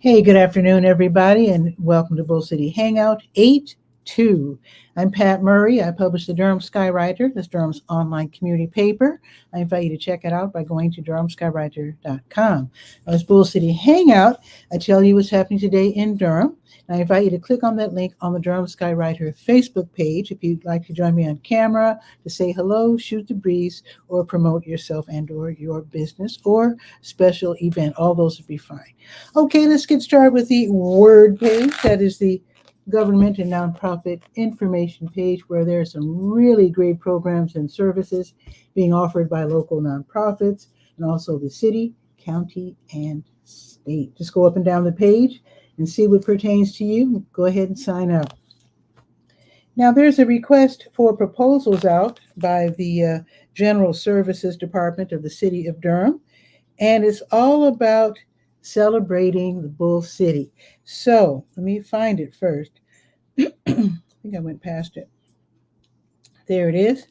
Hey, good afternoon, everybody, and welcome to Bull City Hangout 8-2. I'm Pat Murray. I publish the Durham Skywriter. That's Durham's online community paper. I invite you to check it out by going to durhamskywriter.com. Now, it's Bull City Hangout. I tell you what's happening today in Durham. I invite you to click on that link on the Durham Skywriter Facebook page if you'd like to join me on camera to say hello, shoot the breeze, or promote yourself and or your business or special event. All those would be fine. Okay, let's get started with the word page. That is the government and nonprofit information page where there are some really great programs and services being offered by local nonprofits and also the city, county, and state. Just go up and down the page and see what pertains to you. Go ahead and sign up. Now, there's a request for proposals out by the General Services Department of the City of Durham, and it's all about celebrating the Bull City. So let me find it first. I think I went past it. There it is.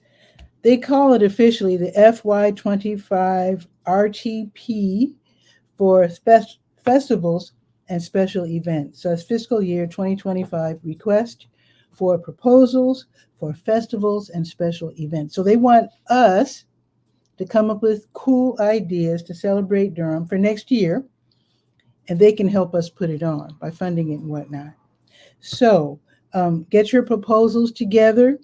They call it officially the FY25 RTP for festivals and special events. So it's fiscal year 2025 request for proposals for festivals and special events. So they want us to come up with cool ideas to celebrate Durham for next year, and they can help us put it on by funding it and whatnot. So get your proposals together.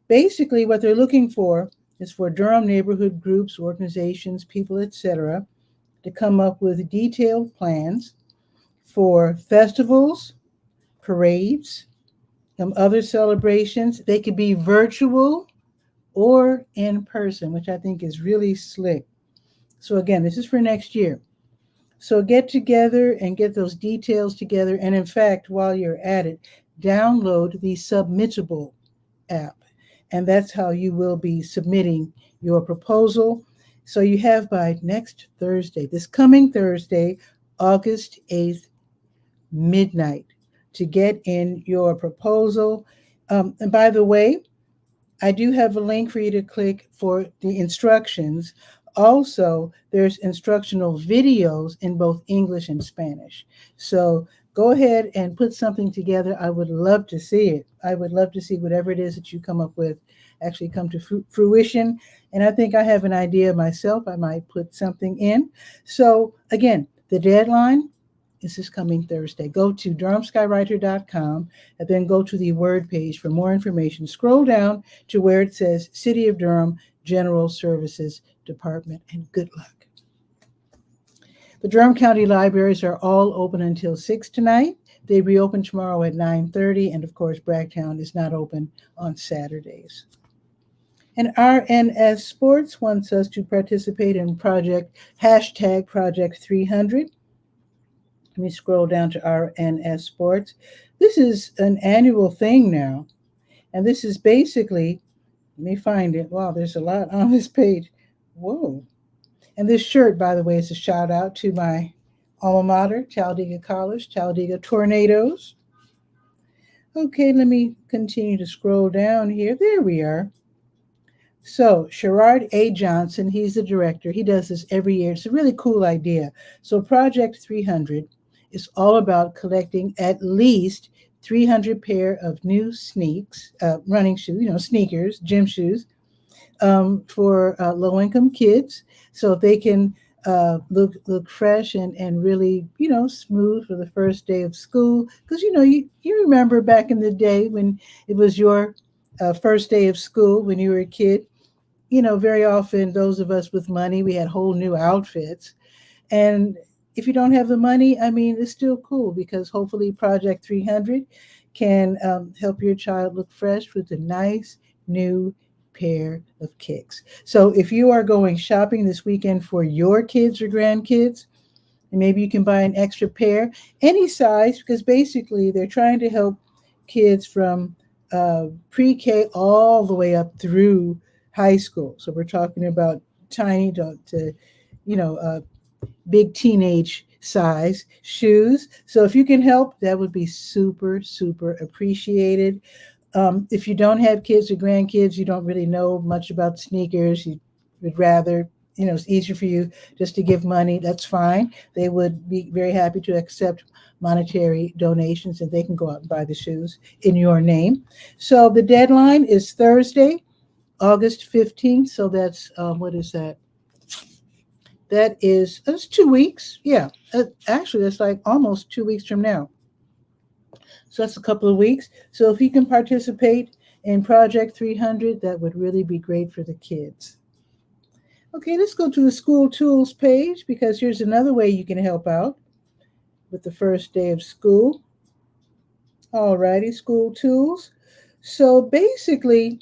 Basically, what they're looking for is for Durham neighborhood groups, organizations, people, etc., to come up with detailed plans for festivals, parades, other celebrations. They could be virtual or in person, which I think is really slick. So again, this is for next year. So get together and get those details together. And in fact, while you're at it, download the Submittable app. And that's how you will be submitting your proposal. So you have by next Thursday, this coming Thursday, August 8th, midnight, to get in your proposal. And by the way, I do have a link for you to click for the instructions. Also, there's instructional videos in both English and Spanish. So go ahead and put something together. I would love to see it. I would love to see whatever it is that you come up with actually come to fruition. And I think I have an idea myself. I might put something in. So again, the deadline is this coming Thursday. Go to durhamskywriter.com and then go to the word page for more information. Scroll down to where it says City of Durham General Services Department, and good luck. The Durham County Libraries are all open until 6 tonight. They reopen tomorrow at 9:30, and of course, Bragtown is not open on Saturdays. And RNS Sports wants us to participate in Project 300. Let me scroll down to RNS Sports. This is an annual thing now. And this is basically, let me find it. Wow, there's a lot on this page. Whoa. And this shirt, by the way, is a shout out to my alma mater, Talladega College, Talladega Tornadoes. Okay, let me continue to scroll down here. There we are. So Sherrod A. Johnson, he's the director. He does this every year. It's a really cool idea. So Project 300 is all about collecting at least 300 pair of new running shoes, sneakers, gym shoes, for low-income kids, so they can look fresh and really, smooth for the first day of school. Because, you remember back in the day when it was your first day of school when you were a kid, very often those of us with money, we had whole new outfits. And if you don't have the money, it's still cool because hopefully Project 300 can help your child look fresh with a nice new pair of kicks. So if you are going shopping this weekend for your kids or grandkids, and maybe you can buy an extra pair, any size, because basically they're trying to help kids from pre-K all the way up through high school. So we're talking about tiny to big teenage size shoes. So if you can help, that would be super, super appreciated. If you don't have kids or grandkids, you don't really know much about sneakers, you would rather it's easier for you just to give money, that's fine. They would be very happy to accept monetary donations, and they can go out and buy the shoes in your name. So the deadline is Thursday, August 15th. So that's, what is that? That's 2 weeks. Yeah. Actually, that's like almost 2 weeks from now. So that's a couple of weeks. So if you can participate in Project 300, that would really be great for the kids. Okay, let's go to the school tools page, because here's another way you can help out with the first day of school. Alrighty, school tools. So basically,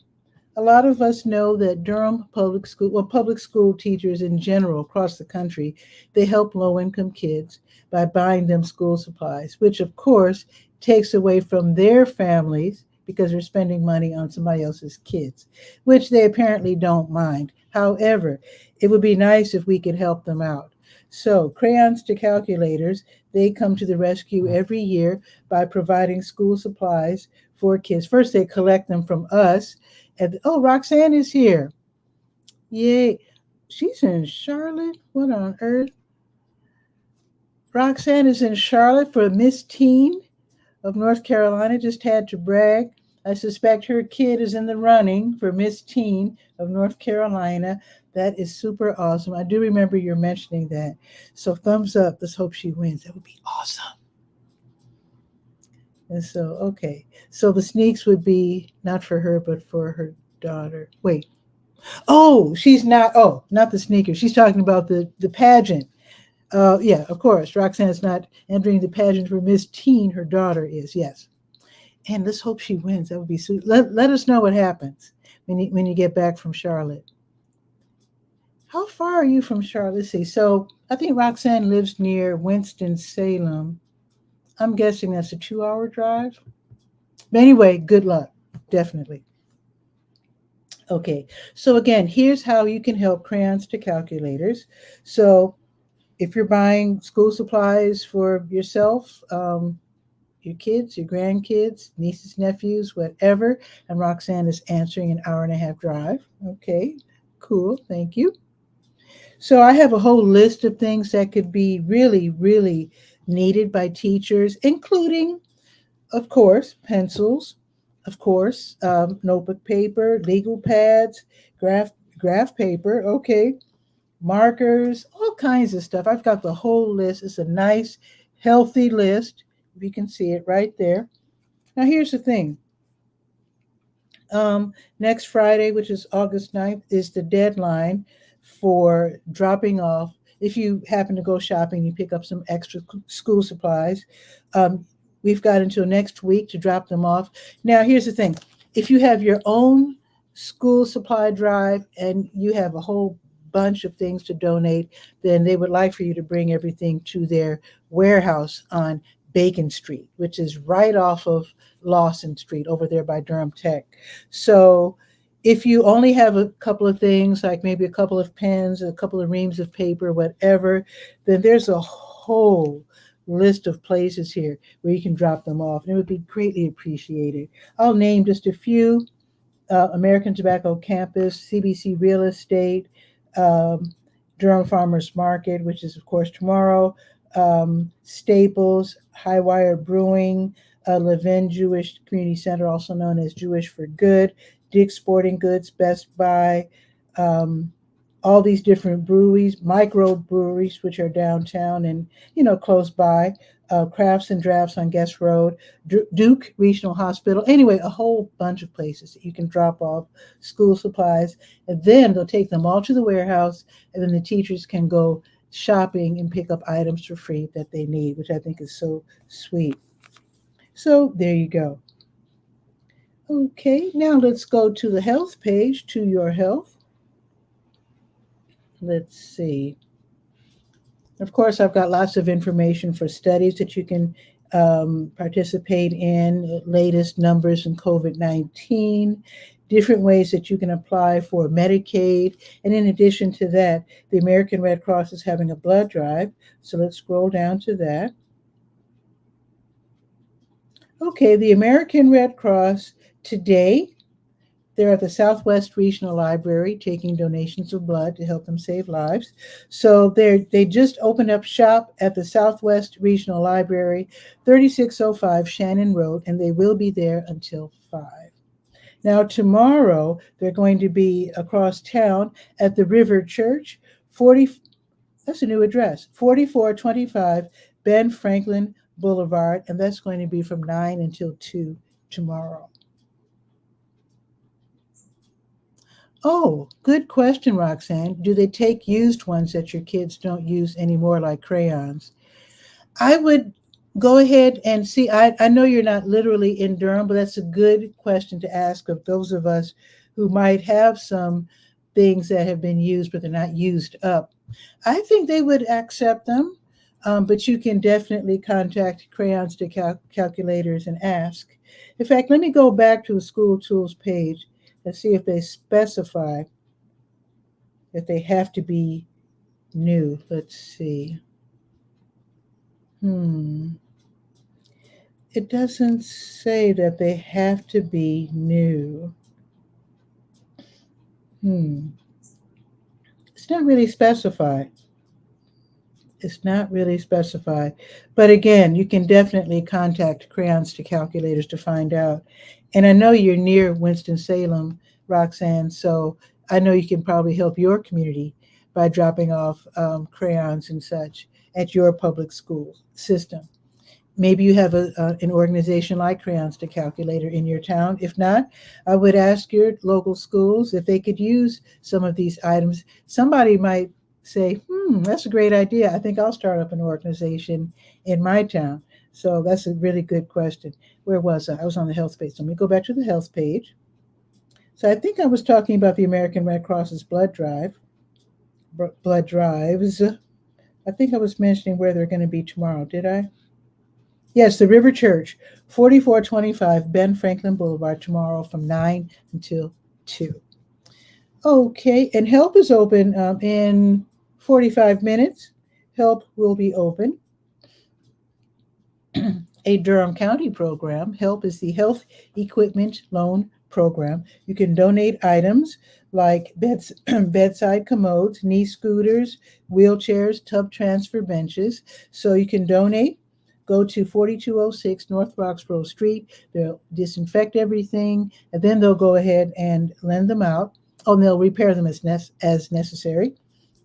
a lot of us know that Durham public school, well, public school teachers in general across the country, they help low-income kids by buying them school supplies, which of course takes away from their families because they're spending money on somebody else's kids, which they apparently don't mind. However, it would be nice if we could help them out. So Crayons to Calculators, they come to the rescue every year by providing school supplies for kids. First, they collect them from us. And oh, Roxanne is here. Yay. She's in Charlotte. What on earth? Roxanne is in Charlotte for Miss Teen of North Carolina. Just had to brag. I suspect her kid is in the running for Miss Teen of North Carolina. That is super awesome. I do remember you're mentioning that. So thumbs up. Let's hope she wins. That would be awesome. And so, okay. So the sneaks would be not for her, but for her daughter. Wait. Oh, she's not. Oh, not the sneakers. She's talking about the pageant. Yeah, of course. Roxanne's not entering the pageant for Miss Teen. Her daughter is. Yes. And let's hope she wins. That would be sweet. Let us know what happens when you get back from Charlotte. How far are you from Charlotte? Let's see. So I think Roxanne lives near Winston-Salem. I'm guessing that's a 2-hour drive. But anyway, good luck. Definitely. Okay. So again, here's how you can help Crayons to Calculators. So if you're buying school supplies for yourself, your kids, your grandkids, nieces, nephews, whatever, and Roxanne is answering an hour-and-a-half drive. Okay, cool. Thank you. So I have a whole list of things that could be really, really needed by teachers, including, of course, pencils, of course, notebook paper, legal pads, graph paper, okay, markers, all kinds of stuff. I've got the whole list. It's a nice, healthy list. You can see it right there. Now, here's the thing. Next Friday, which is August 9th, is the deadline for dropping off. If you happen to go shopping, you pick up some extra school supplies. We've got until next week to drop them off. Now, here's the thing. If you have your own school supply drive and you have a whole bunch of things to donate, then they would like for you to bring everything to their warehouse on Bacon Street, which is right off of Lawson Street over there by Durham Tech. So if you only have a couple of things, like maybe a couple of pens, a couple of reams of paper, whatever, then there's a whole list of places here where you can drop them off, and it would be greatly appreciated. I'll name just a few. American Tobacco Campus, CBC Real Estate, Durham Farmers Market, which is, of course, tomorrow, Staples, Highwire Brewing, Levin Jewish Community Center, also known as Jewish for Good, Dick's Sporting Goods, Best Buy, all these different breweries, micro breweries, which are downtown and, close by, Crafts and Drafts on Guest Road, Duke Regional Hospital. Anyway, a whole bunch of places that you can drop off school supplies, and then they'll take them all to the warehouse, and then the teachers can go shopping and pick up items for free that they need, which I think is so sweet. So there you go. Okay, now let's go to the health page, to your health. Let's see. Of course, I've got lots of information for studies that you can participate in, latest numbers in COVID-19, different ways that you can apply for Medicaid. And in addition to that, the American Red Cross is having a blood drive. So let's scroll down to that. Okay, the American Red Cross today, They're at the Southwest Regional Library taking donations of blood to help them save lives. So they just opened up shop at the Southwest Regional Library, 3605 Shannon Road, and they will be there until 5. Now, tomorrow, they're going to be across town at the River Church, 40, that's a new address, 4425 Ben Franklin Boulevard, and that's going to be from 9 until 2 tomorrow. Oh, good question, Roxanne. Do they take used ones that your kids don't use anymore, like crayons? I would go ahead and see. I know you're not literally in Durham, but that's a good question to ask of those of us who might have some things that have been used, but they're not used up. I think they would accept them, but you can definitely contact Crayons to Calculators and ask. In fact, let me go back to the school tools page and see if they specify that they have to be new. Let's see. It doesn't say that they have to be new. It's not really specified. It's not really specified. But again, you can definitely contact Crayons to Calculators to find out. And I know you're near Winston-Salem, Roxanne, so I know you can probably help your community by dropping off crayons and such at your public school system. Maybe you have an organization like Crayons to Calculator in your town. If not, I would ask your local schools if they could use some of these items. Somebody might say, that's a great idea. I think I'll start up an organization in my town. So that's a really good question. Where was I? I was on the health page. So let me go back to the health page. So I think I was talking about the American Red Cross's blood drives. I think I was mentioning where they're going to be tomorrow. Did I? Yes, the River Church, 4425 Ben Franklin Boulevard, tomorrow from 9 until 2. Okay, and help is open in 45 minutes. Help will be open. A Durham County program. HELP is the Health Equipment Loan Program. You can donate items like bedside commodes, knee scooters, wheelchairs, tub transfer benches. So you can donate. Go to 4206 North Roxborough Street. They'll disinfect everything, and then they'll go ahead and lend them out. Oh, and they'll repair them as necessary.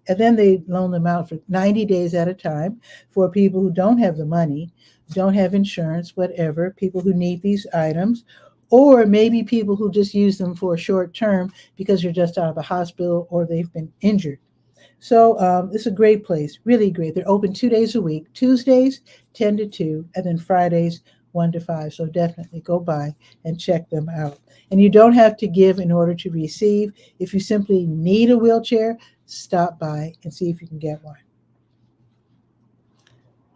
And then they loan them out for 90 days at a time for people who don't have the money, don't have insurance, whatever, people who need these items, or maybe people who just use them for a short term because they're just out of the hospital or they've been injured. So it's a great place, really great. They're open 2 days a week, Tuesdays 10 to 2, and then Fridays 1 to 5. So definitely go by and check them out. And you don't have to give in order to receive. If you simply need a wheelchair, stop by and see if you can get one.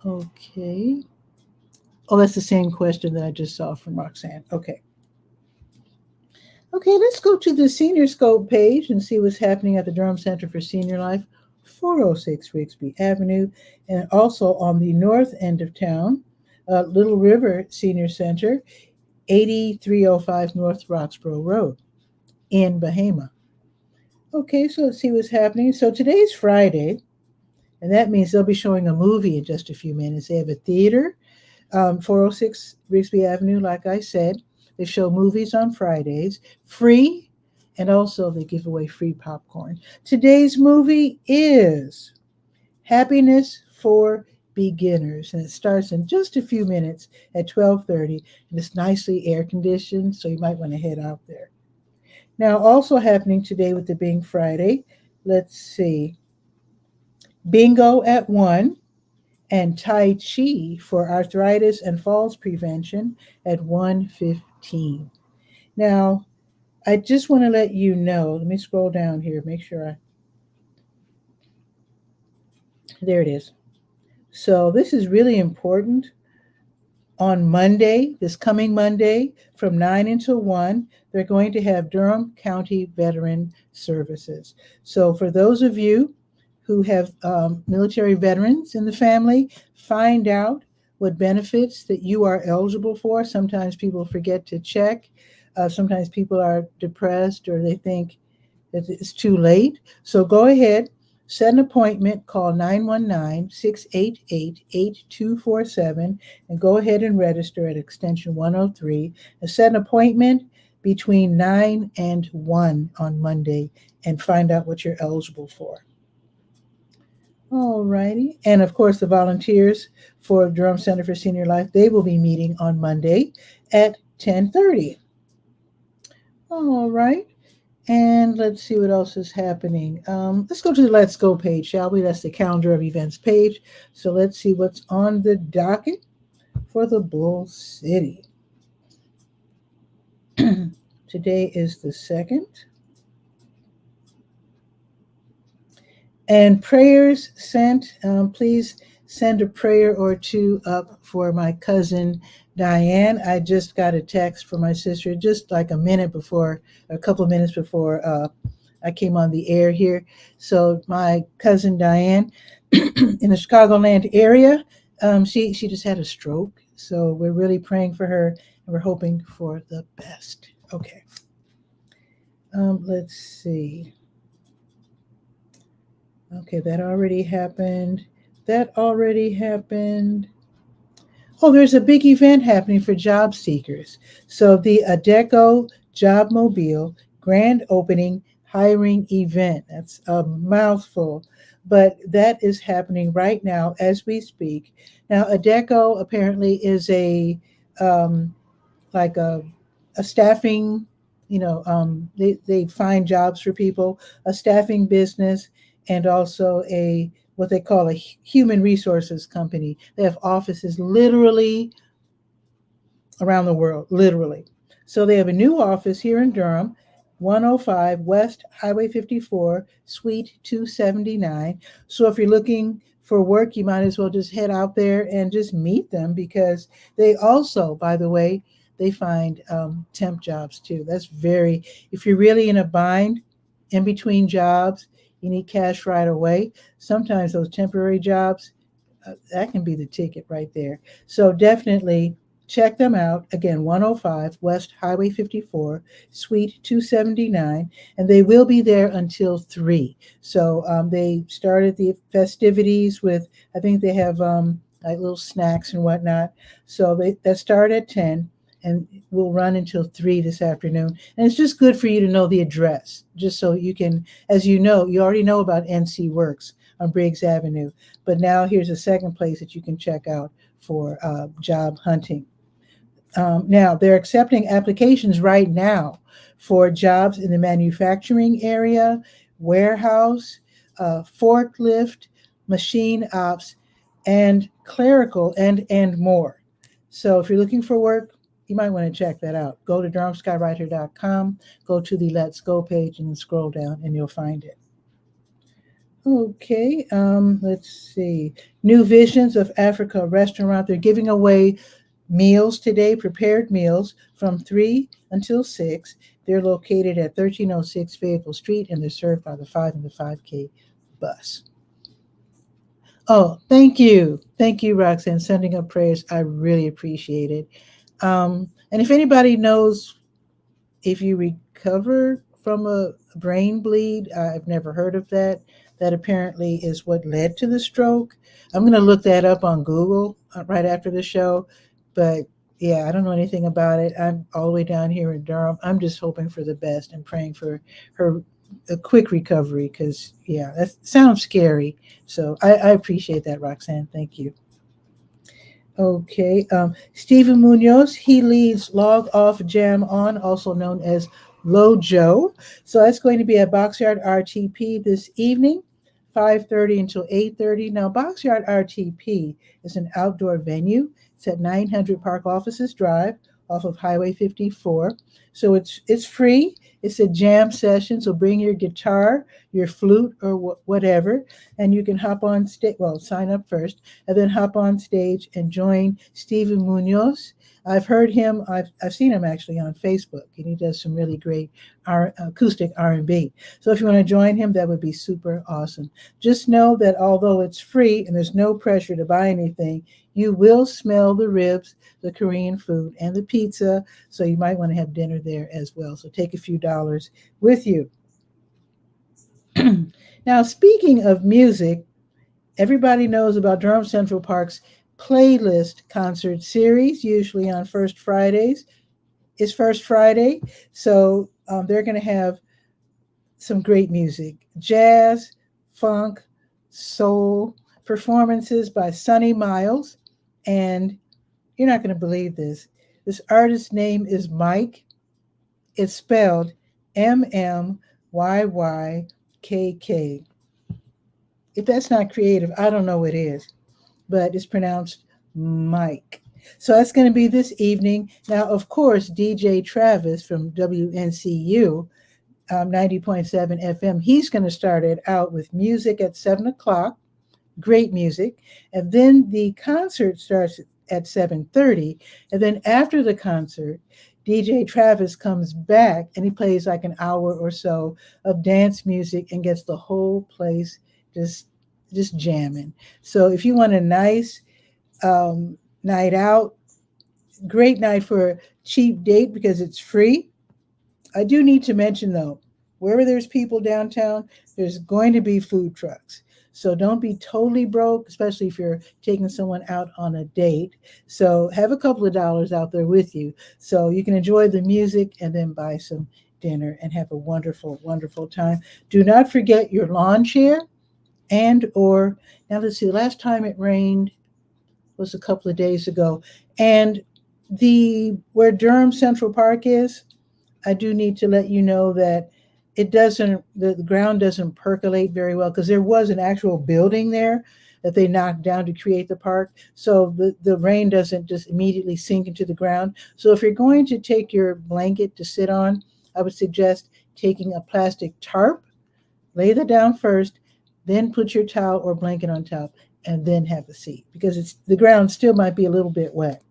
Okay. Oh, that's the same question that I just saw from Roxanne. Okay. Okay, let's go to the Senior Scope page and see what's happening at the Durham Center for Senior Life, 406 Rigsby Avenue, and also on the north end of town, Little River Senior Center, 8305 North Roxborough Road in Bahama. Okay, so let's see what's happening. So today's Friday, and that means they'll be showing a movie in just a few minutes. They have a theater, 406 Rigsby Avenue, like I said. They show movies on Fridays, free, and also they give away free popcorn. Today's movie is Happiness for Beginners, and it starts in just a few minutes at 12:30, and it's nicely air-conditioned, so you might want to head out there. Now, also happening today with the Bing Friday, let's see, bingo at 1, and Tai Chi for arthritis and falls prevention at 1:15. Now, I just want to let you know, let me scroll down here, make sure there it is. So this is really important. On Monday, this coming Monday, from 9 until 1, they're going to have Durham County Veteran Services. So for those of you who have military veterans in the family, find out what benefits that you are eligible for. Sometimes people forget to check. Sometimes people are depressed or they think that it's too late. So go ahead, set an appointment, call 919-688-8247, and go ahead and register at extension 103 and set an appointment between 9 and 1 on Monday and find out what you're eligible for. All righty. And of course, the volunteers for Durham Center for Senior Life, they will be meeting on Monday at 10:30. All right. And let's see what else is happening. Let's go to the Let's Go page, shall we? That's the calendar of events page. So let's see what's on the docket for the Bull City. Today is the 2nd. And prayers sent. Please send a prayer or two up for my cousin Diane. I just got a text from my sister just like a couple of minutes before I came on the air here. So my cousin Diane in the Chicagoland area, she just had a stroke. So we're really praying for her and we're hoping for the best. Okay. Let's see. Okay, that already happened. Oh, there's a big event happening for job seekers. So the ADECO Job Mobile grand opening hiring event. That's a mouthful, but that is happening right now as we speak. Now, ADECO apparently is a staffing, they find jobs for people, a staffing business, and also what they call a human resources company. They have offices literally around the world, literally. So they have a new office here in Durham, 105 West Highway 54, Suite 279. So if you're looking for work, you might as well just head out there and just meet them, because they also, by the way, they find temp jobs too. If you're really in a bind in between jobs, you need cash right away. Sometimes those temporary jobs, that can be the ticket right there. So definitely check them out. Again, 105 West Highway 54, Suite 279, and they will be there until 3. So they started the festivities with, I think they have like little snacks and whatnot. So that start at 10. And will run until 3 this afternoon. And it's just good for you to know the address, just so you can, as you know, you already know about NC Works on Briggs Avenue. But now here's a second place that you can check out for job hunting. Now, they're accepting applications right now for jobs in the manufacturing area, warehouse, forklift, machine ops, and clerical, and more. So if you're looking for work, you might want to check that out. Go to DurhamSkyWriter.com, go to the Let's Go page and scroll down and you'll find it. Okay, let's see. New Visions of Africa restaurant. They're giving away meals today, prepared meals from 3 until 6. They're located at 1306 Fayetteville Street, and they're served by the 5 and the 5K bus. Oh, thank you. Thank you, Roxanne, sending up prayers. I really appreciate it. And if anybody knows if you recover from a brain bleed, I've never heard of that. That apparently is what led to the stroke. I'm going to look that up on Google right after the show. But yeah, I don't know anything about it. I'm all the way down here in Durham. I'm just hoping for the best and praying for a quick recovery, because, yeah, that sounds scary. So I appreciate that, Roxanne. Thank you. Okay, Stephen Munoz, he leads Log Off Jam On, also known as Lojo. So that's going to be at Boxyard RTP this evening, 5:30 until 8:30. Now, Boxyard RTP is an outdoor venue. It's at 900 Park Offices Drive off of Highway 54. So it's free. It's a jam session. So bring your guitar, your flute, or whatever, and you can hop on stage. Well, sign up first, and then hop on stage and join Stephen Munoz I've heard him. I've seen him actually on Facebook, and he does some really great acoustic R&B. So if you want to join him, that would be super awesome. Just know that although it's free and there's no pressure to buy anything, you will smell the ribs, the Korean food, and the pizza. So you might want to have dinner there as well. So take a few dollars with you. Now, speaking of music, everybody knows about Durham Central Park's playlist concert series, usually on First Fridays. It's First Friday, so they're going to have some great music: jazz, funk, soul, performances by Sonny Miles. And you're not going to believe this. This artist's name is Mike. It's spelled MMYYKK. If that's not creative, I don't know what is, but it's pronounced Mike. So that's going to be this evening. Now, of course, DJ Travis from WNCU 90.7 FM, he's going to start it out with music at 7 o'clock, great music. And then the concert starts at 7:30. And then after the concert, DJ Travis comes back and he plays like an hour or so of dance music and gets the whole place just jamming. So if you want a nice night out, great night for a cheap date because it's free. I do need to mention though, wherever there's people downtown, there's going to be food trucks. So don't be totally broke, especially if you're taking someone out on a date. So have a couple of dollars out there with you so you can enjoy the music and then buy some dinner and have a wonderful, wonderful time. Do not forget your lawn chair. Now let's see, the last time it rained was a couple of days ago. And where Durham Central Park is, I do need to let you know that the ground doesn't percolate very well because there was an actual building there that they knocked down to create the park. So the rain doesn't just immediately sink into the ground. So if you're going to take your blanket to sit on, I would suggest taking a plastic tarp, lay that down first, then put your towel or blanket on top, and then have a seat because the ground still might be a little bit wet.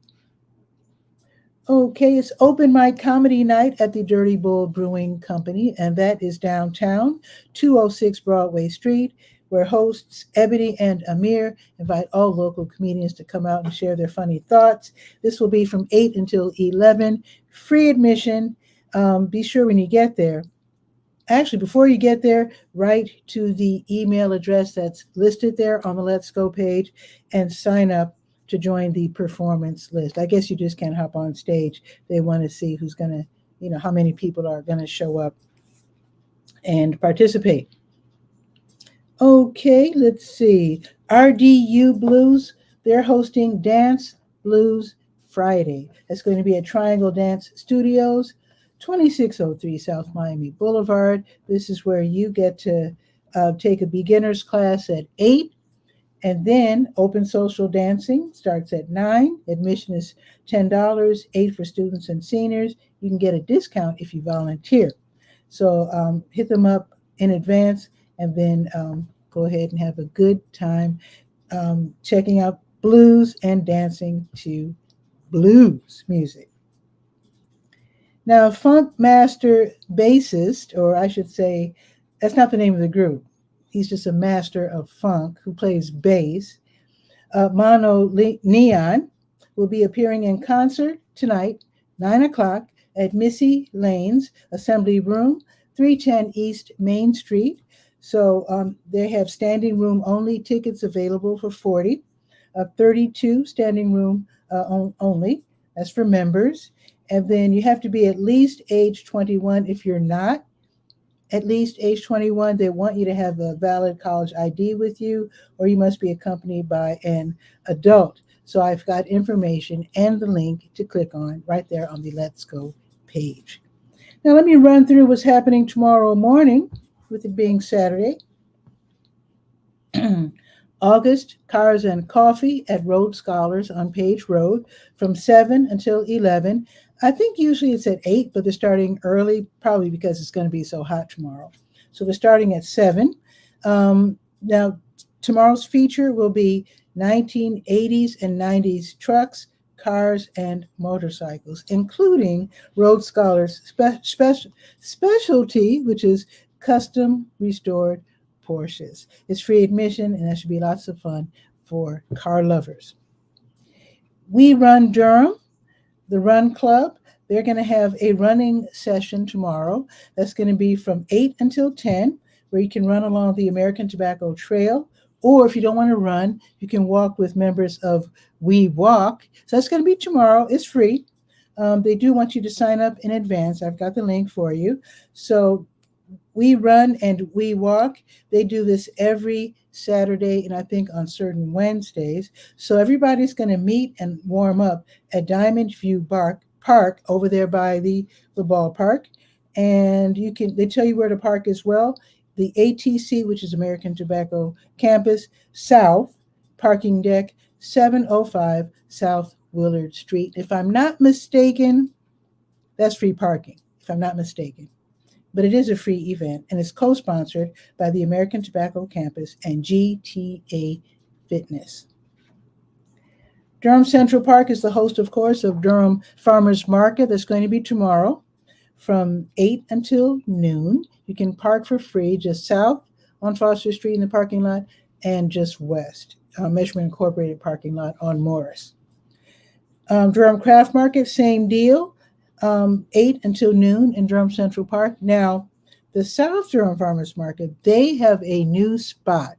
Okay, it's open mic comedy night at the Dirty Bull Brewing Company, and that is downtown, 206 Broadway Street, where hosts Ebony and Amir invite all local comedians to come out and share their funny thoughts. This will be from 8 until 11, free admission. Be sure when you get there, actually, before you get there, write to the email address that's listed there on the Let's Go page and sign up to join the performance list. I guess you just can't hop on stage. They want to see who's going to, how many people are going to show up and participate. Okay, let's see. RDU Blues, they're hosting Dance Blues Friday. That's going to be at Triangle Dance Studios, 2603 South Miami Boulevard. This is where you get to take a beginner's class at 8. And then open social dancing starts at 9. Admission is $10, 8 for students and seniors. You can get a discount if you volunteer. So hit them up in advance and then go ahead and have a good time checking out blues and dancing to blues music. Now, Funk Master bassist, or I should say, that's not the name of the group. He's just a master of funk who plays bass. Mono Neon will be appearing in concert tonight, 9 o'clock, at Missy Lane's Assembly Room, 310 East Main Street. So they have standing room only tickets available for $40, 32 standing room only. That's for members. And then you have to be at least age 21. If you're not at least age 21, they want you to have a valid college ID with you, or you must be accompanied by an adult. So I've got information and the link to click on right there on the Let's Go page. Now let me run through what's happening tomorrow morning, with it being Saturday. August Cars and Coffee at Road Scholars on Page Road from 7 until 11. I think usually it's at 8, but they're starting early, probably because it's going to be so hot tomorrow. So they're starting at 7. Now, tomorrow's feature will be 1980s and 90s trucks, cars and motorcycles, including Road Scholars specialty, which is custom restored Porsches. It's free admission, and that should be lots of fun for car lovers. We Run Durham, the Run Club. They're going to have a running session tomorrow. That's going to be from 8 until 10, where you can run along the American Tobacco Trail. Or if you don't want to run, you can walk with members of We Walk. So that's going to be tomorrow. It's free. They do want you to sign up in advance. I've got the link for you. So We Run and We Walk. They do this every Saturday and I think on certain Wednesdays. So everybody's going to meet and warm up at Diamond View Park over there by the ballpark. And they tell you where to park as well. The ATC, which is American Tobacco Campus South, parking deck 705 South Willard Street. If I'm not mistaken, that's free parking, if I'm not mistaken. But it is a free event, and it's co-sponsored by the American Tobacco Campus and GTA Fitness. Durham Central Park is the host, of course, of Durham Farmers Market. That's going to be tomorrow from 8 until noon. You can park for free just south on Foster Street in the parking lot and just west, Measurement Incorporated parking lot on Morris. Durham Craft Market, same deal, 8 until noon in Durham Central Park. Now, the South Durham Farmers Market, they have a new spot.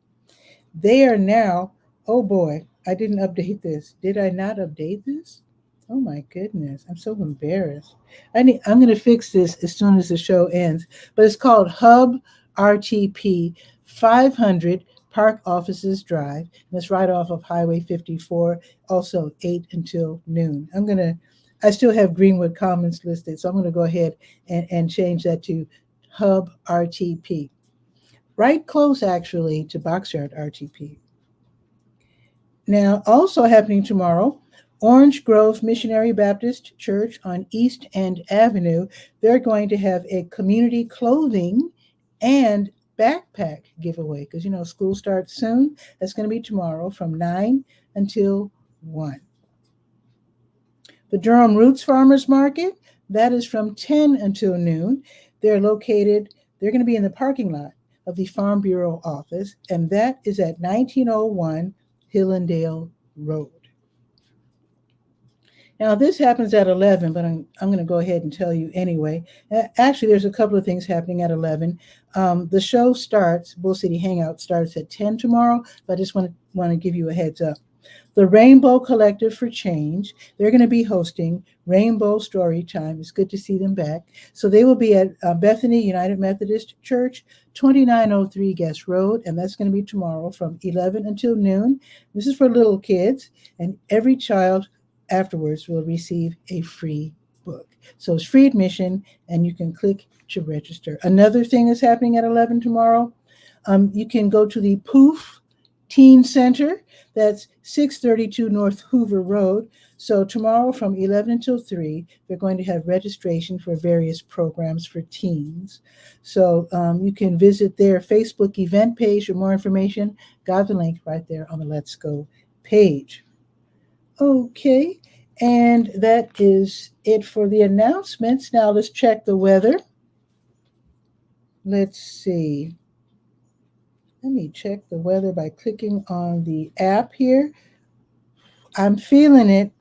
They are now, oh boy, I didn't update this. Did I not update this? Oh my goodness, I'm so embarrassed. I'm going to fix this as soon as the show ends. But it's called Hub RTP 500 Park Offices Drive. And it's right off of Highway 54, also 8 until noon. I still have Greenwood Commons listed, so I'm going to go ahead and change that to Hub RTP. Right close, actually, to Boxyard RTP. Now, also happening tomorrow, Orange Grove Missionary Baptist Church on East End Avenue. They're going to have a community clothing and backpack giveaway because, school starts soon. That's going to be tomorrow from 9 until 1. The Durham Roots Farmers Market, that is from 10 until noon. They're going to be in the parking lot of the Farm Bureau office, and that is at 1901 Hillendale Road. Now, this happens at 11, but I'm going to go ahead and tell you anyway. Actually, there's a couple of things happening at 11. The show starts, Bull City Hangout starts at 10 tomorrow, but I just want to give you a heads up. The Rainbow Collective for Change, they're going to be hosting Rainbow Story Time. It's good to see them back. So they will be at Bethany United Methodist Church, 2903 Guest Road, and that's going to be tomorrow from 11 until noon. This is for little kids, and every child afterwards will receive a free book. So it's free admission, and you can click to register. Another thing that's happening at 11 tomorrow, you can go to the Poof Teen Center. That's 632 North Hoover Road. So tomorrow from 11 until 3, they're going to have registration for various programs for teens. So you can visit their Facebook event page for more information. Got the link right there on the Let's Go page. Okay, and that is it for the announcements. Now let's check the weather. Let's see. Let me check the weather by clicking on the app here. I'm feeling it.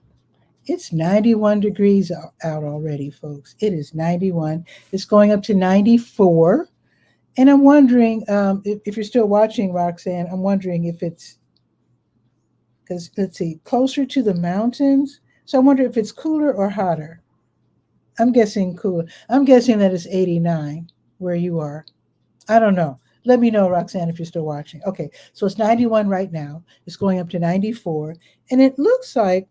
It's 91 degrees out already, folks. It is 91. It's going up to 94. And I'm wondering, if you're still watching, Roxanne, I'm wondering if it's, because let's see, closer to the mountains. So I wonder if it's cooler or hotter. I'm guessing cooler. I'm guessing that it's 89 where you are. I don't know. Let me know, Roxanne, if you're still watching. Okay, so it's 91 right now. It's going up to 94. And it looks like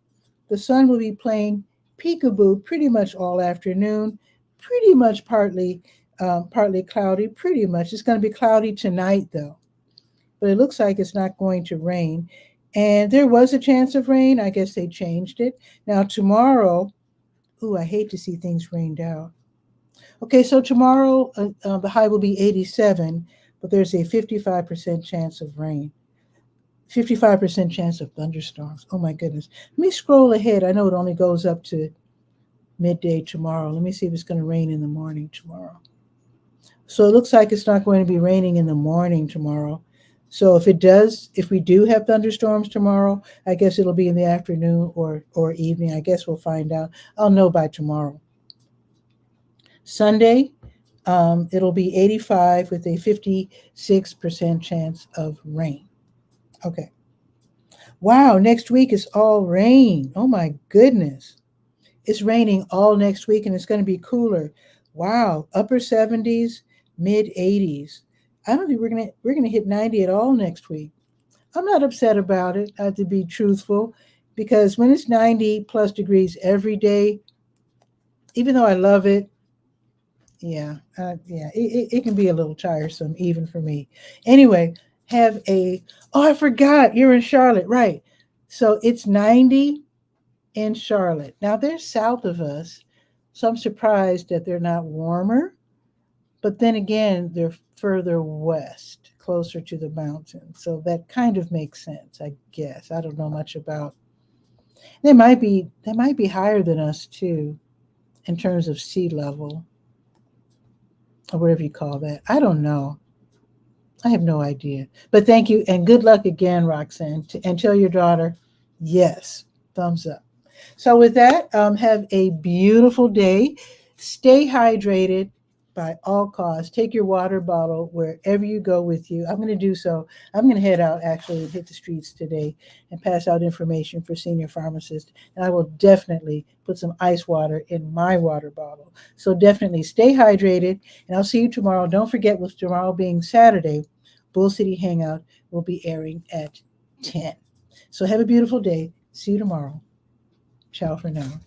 the sun will be playing peekaboo pretty much all afternoon, pretty much partly cloudy, pretty much. It's going to be cloudy tonight, though. But it looks like it's not going to rain. And there was a chance of rain. I guess they changed it. Now, tomorrow, I hate to see things rained out. Okay, so tomorrow, the high will be 87. But there's a 55% chance of rain. 55% chance of thunderstorms. Oh my goodness. Let me scroll ahead. I know it only goes up to midday tomorrow. Let me see if it's going to rain in the morning tomorrow. So it looks like it's not going to be raining in the morning tomorrow. So if it does, if we do have thunderstorms tomorrow, I guess it'll be in the afternoon or evening. I guess we'll find out. I'll know by tomorrow. Sunday, it'll be 85 with a 56% chance of rain. Okay. Wow, next week is all rain. Oh my goodness. It's raining all next week and it's going to be cooler. Wow, upper 70s, mid 80s. I don't think we're going to hit 90 at all next week. I'm not upset about it, I have to be truthful, because when it's 90 plus degrees every day, even though I love it, it can be a little tiresome even for me. Anyway, I forgot, you're in Charlotte, right? So it's 90 in Charlotte. Now they're south of us, so I'm surprised that they're not warmer. But then again, they're further west, closer to the mountains. So that kind of makes sense, I guess. I don't know much about. They might be higher than us too, in terms of sea level, or whatever you call that. I don't know. I have no idea. But thank you and good luck again, Roxanne. And tell your daughter, yes, thumbs up. So with that, have a beautiful day. Stay hydrated by all costs. Take your water bottle wherever you go with you. I'm going to do so. I'm going to head out actually and hit the streets today and pass out information for senior pharmacists. And I will definitely put some ice water in my water bottle. So definitely stay hydrated. And I'll see you tomorrow. Don't forget, with tomorrow being Saturday, Bull City Hangout will be airing at 10. So have a beautiful day. See you tomorrow. Ciao for now.